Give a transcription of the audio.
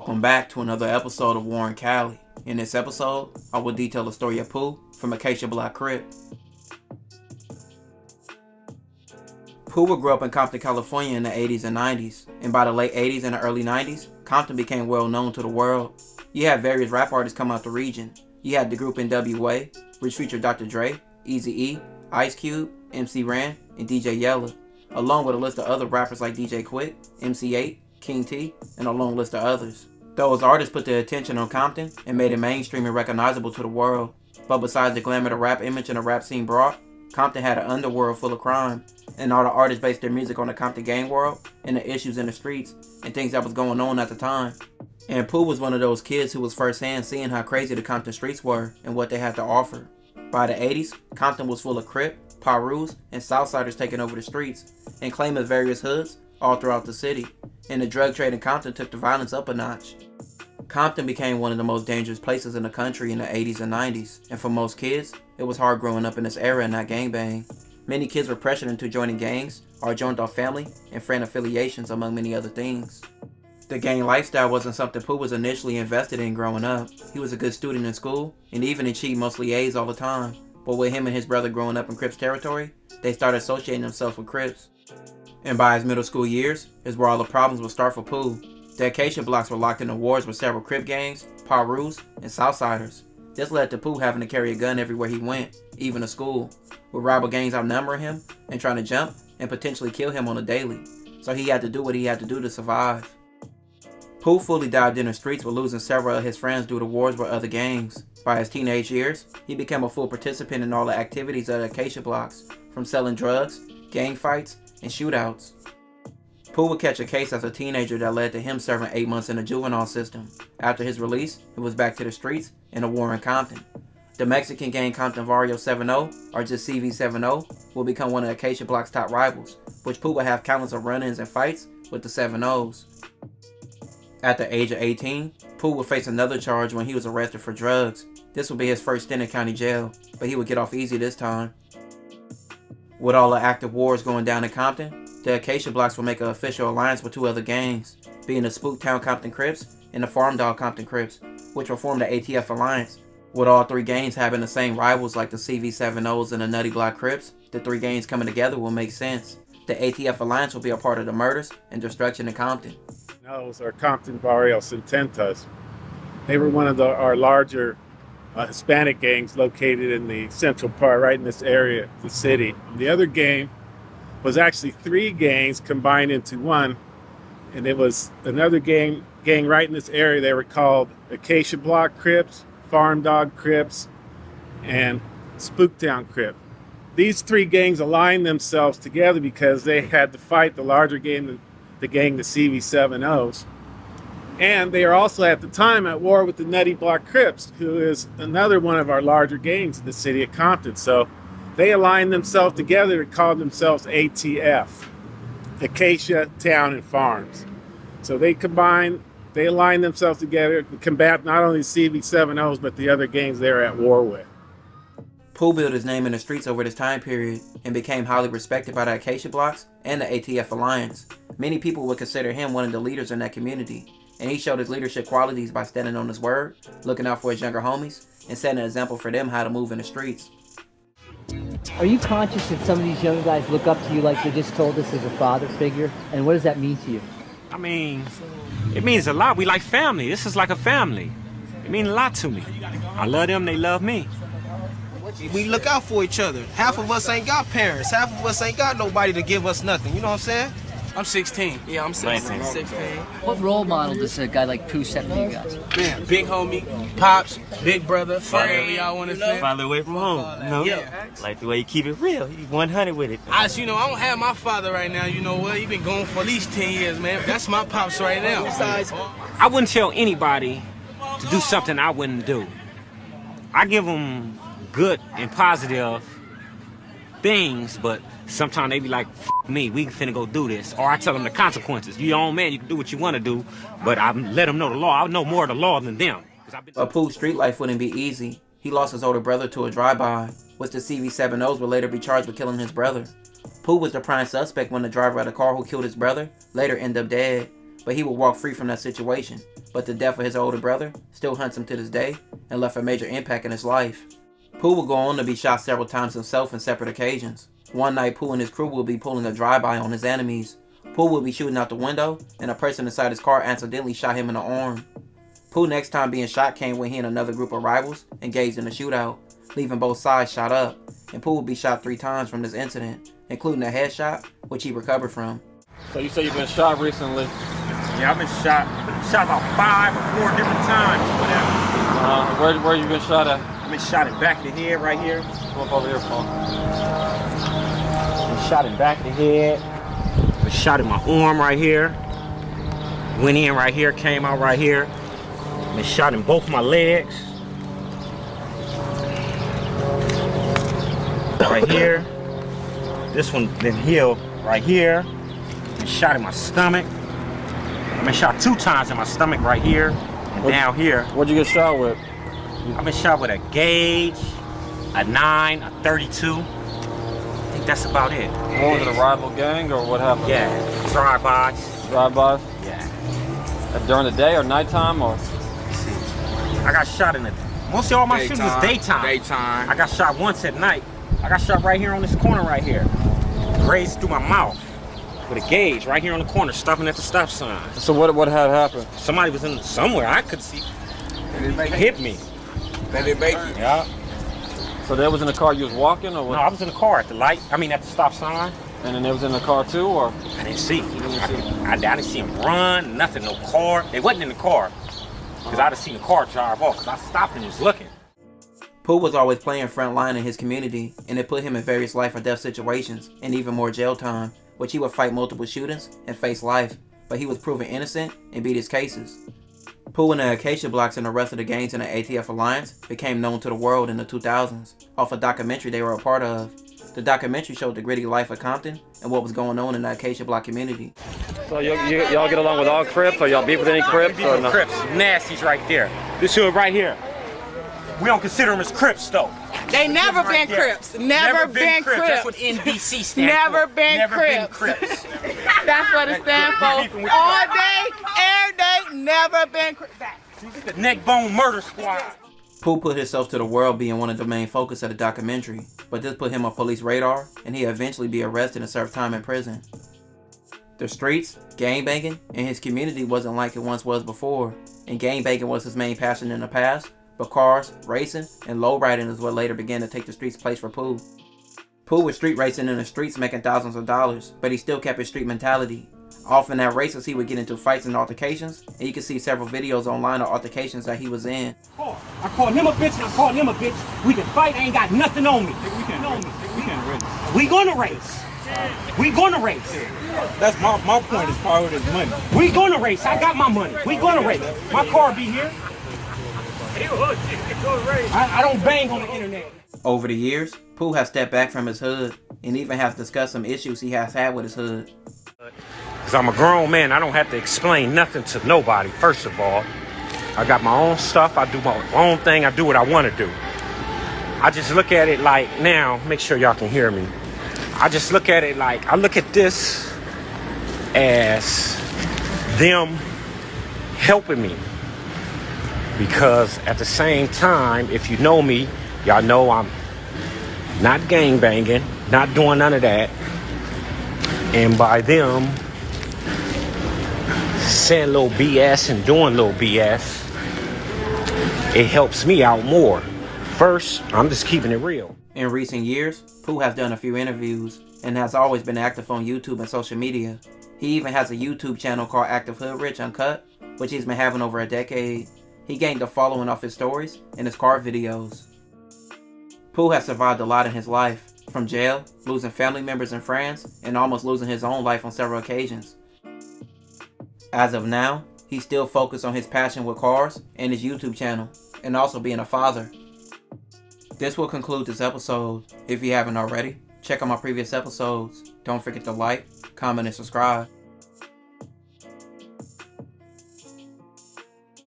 Welcome back to another episode of Warren Cali. In this episode, I will detail the story of Pooh from Acacia Blocc Crip. Pooh grew up in Compton, California in the 80s and 90s, and by the late 80s and the early 90s, Compton became well known to the world. You had various rap artists come out the region. You had the group NWA, which featured Dr. Dre, Eazy-E, Ice Cube, MC Ren, and DJ Yella, along with a list of other rappers like DJ Quick, MC8, King T, and a long list of others. Those artists put their attention on Compton and made it mainstream and recognizable to the world. But besides the glamour the rap image and the rap scene brought, Compton had an underworld full of crime, and all the artists based their music on the Compton gang world and the issues in the streets and things that was going on at the time. And Pooh was one of those kids who was firsthand seeing how crazy the Compton streets were and what they had to offer. By the 80s, Compton was full of Crip, Pirus, and Southsiders taking over the streets and claiming various hoods all throughout the city, and the drug trade in Compton took the violence up a notch. Compton became one of the most dangerous places in the country in the 80s and 90s, and for most kids, it was hard growing up in this era and not gangbang. Many kids were pressured into joining gangs or joined off family and friend affiliations, among many other things. The gang lifestyle wasn't something Pooh was initially invested in growing up. He was a good student in school and even achieved mostly A's all the time, but with him and his brother growing up in Crips territory, they started associating themselves with Crips. And by his middle school years is where all the problems would start for Pooh. The Acacia Bloccs were locked into wars with several Crip gangs, Pirus, and Southsiders. This led to Pooh having to carry a gun everywhere he went, even to school, with rival gangs outnumbering him and trying to jump and potentially kill him on a daily. So he had to do what he had to do to survive. Pooh fully dived in the streets with losing several of his friends due to wars with other gangs. By his teenage years, he became a full participant in all the activities of the Acacia Bloccs, from selling drugs, gang fights, and shootouts. Pooh would catch a case as a teenager that led to him serving 8 months in the juvenile system. After his release, it was back to the streets and a war in Compton. The Mexican gang Compton Vario 7-0, or just CV7-0, will become one of Acacia Blocc's top rivals, which Pooh would have countless of run-ins and fights with the 7-0s. At the age of 18, Pooh would face another charge when he was arrested for drugs. This would be his first stint in county jail, but he would get off easy this time. With all the active wars going down in Compton, the Acacia Bloccs will make an official alliance with two other gangs, being the Spooktown Compton Crips and the Farm Dog Compton Crips, which will form the ATF alliance. With all three gangs having the same rivals like the CV7-0s and the Nutty Block Crips, the three gangs coming together will make sense. The ATF alliance will be a part of the murders and destruction in Compton. Those are Compton Barrio Sententas. They were one of our larger Hispanic gangs located in the central part, right in this area of the city. The other gang was actually three gangs combined into one, and it was another gang right in this area. They were called Acacia Blocc Crips, Farm Dog Crips, and Spooktown Crip. These three gangs aligned themselves together because they had to fight the larger gang, the CV7-0s. And they are also at the time at war with the Nutty Block Crips, who is another one of our larger gangs in the city of Compton. So they aligned themselves together and called themselves ATF, Acacia Town and Farms. So they aligned themselves together to combat not only CV7-0s, but the other gangs they're at war with. Pooh built his name in the streets over this time period and became highly respected by the Acacia Bloccs and the ATF alliance. Many people would consider him one of the leaders in that community, and he showed his leadership qualities by standing on his word, looking out for his younger homies, and setting an example for them how to move in the streets. Are you conscious that some of these young guys look up to you like they just told us as a father figure? And what does that mean to you? I mean, it means a lot. We like family. This is like a family. It means a lot to me. I love them, they love me. We look out for each other. Half of us ain't got parents. Half of us ain't got nobody to give us nothing. You know what I'm saying? I'm 16. Yeah, I'm 16. 16. What role model does a guy like Pooh set for you guys? Man, big homie, pops, big brother, whatever y'all want to say. Father away from home, you know? Yeah. Like the way you keep it real. He's 100 with it. I don't have my father right now. You know what? He been gone for at least 10 years, man. That's my pops right now. I wouldn't tell anybody to do something I wouldn't do. I give them good and positive things, but sometimes they be like, F me, we finna go do this. Or I tell them the consequences. You your own man, you can do what you want to do, but I let them know the law. I know more of the law than them. But Pooh's street life wouldn't be easy. He lost his older brother to a drive-by, which the CV7-0s would later be charged with killing his brother. Pooh was the prime suspect when the driver of the car who killed his brother later ended up dead. but he would walk free from that situation. But the death of his older brother still haunts him to this day and left a major impact in his life. Pooh would go on to be shot several times himself in separate occasions. One night, Pooh and his crew would be pulling a drive-by on his enemies. Pooh would be shooting out the window, and a person inside his car accidentally shot him in the arm. Pooh next time being shot came when he and another group of rivals engaged in a shootout, leaving both sides shot up, and Pooh would be shot 3 times from this incident, including a headshot, which he recovered from. So you say you've been shot recently? Yeah, I've been shot about 5 or 4 different times or whatever. Where you been shot at? I've been shot in the back of the head right here. Come up over here, Paul. Been shot in the back of the head. Been shot in my arm right here. Went in right here, came out right here. Been shot in both my legs. Right here. This one been healed right here. Been shot in my stomach. I've been shot 2 times in my stomach right here and down here. What'd you get shot with? I've been shot with a gauge, a 9, a 32. I think that's about it. What was it, a rival gang or what happened? Yeah, drive-bys. Drive-bys? Yeah. During the day or nighttime or? See, I got shot in the, mostly all my shit was daytime. I got shot once at night. I got shot right here on this corner right here. Grazed through my mouth with a gauge right here on the corner, stopping at the stop sign. So what had happened? Somebody was in somewhere I could see. They hit me. They didn't make it? Yeah. So they was in the car you was walking or what? No, I was in the car at the light. I mean at the stop sign. And then they was in the car too or? I didn't see. I didn't see him run, nothing, no car. They wasn't in the car. Because I'd have seen the car drive off because I stopped and was looking. Pooh was always playing front line in his community, and it put him in various life or death situations, and even more jail time, which he would fight multiple shootings and face life, but he was proven innocent and beat his cases. Pooh and the Acacia Bloccs and the rest of the gangs in the ATF Alliance became known to the world in the 2000s, off a documentary they were a part of. The documentary showed the gritty life of Compton and what was going on in the Acacia Blocc community. So y'all get along with all Crips or y'all beef with any Crips or no? Crips, nasties right there. This hood right here. We don't consider them as Crips though. They never been Crips. Never been Crips. That's what NBC stands Never for. been Crips. That's what it stands for. All day, every day, never been Crips. The Neck Bone Murder Squad. Pooh put himself to the world being one of the main focus of the documentary, but this put him on police radar, and he'd eventually be arrested and serve time in prison. The streets, gangbanging, and his community wasn't like it once was before, and gangbanging was his main passion in the past, but cars, racing, and lowriding is what later began to take the streets' place for Pooh. Pooh was street racing in the streets making thousands of dollars, but he still kept his street mentality. Often at races he would get into fights and altercations, and you can see several videos online of altercations that he was in. I called him a bitch and I called him a bitch. We can fight, I ain't got nothing on me. We gonna race. We gonna race. That's my point is part of this money. We gonna race. I got my money. We gonna race. My car be here. I don't bang on the internet. Over the years, Pooh has stepped back from his hood and even has discussed some issues he has had with his hood. Because I'm a grown man, I don't have to explain nothing to nobody, first of all. I got my own stuff, I do my own thing, I do what I want to do. I just look at it like, now, make sure y'all can hear me. I just look at it like, I look at this as them helping me. Because at the same time, if you know me, y'all know I'm not gangbanging, not doing none of that. And by them saying little BS and doing little BS, it helps me out more. First, I'm just keeping it real. In recent years, Pooh has done a few interviews and has always been active on YouTube and social media. He even has a YouTube channel called Active Hood Rich Uncut, which he's been having over a decade. He gained a following off his stories and his car videos. Pooh has survived a lot in his life, from jail, losing family members and friends, and almost losing his own life on several occasions. As of now, he's still focused on his passion with cars and his YouTube channel, and also being a father. This will conclude this episode. If you haven't already, check out my previous episodes. Don't forget to like, comment, and subscribe.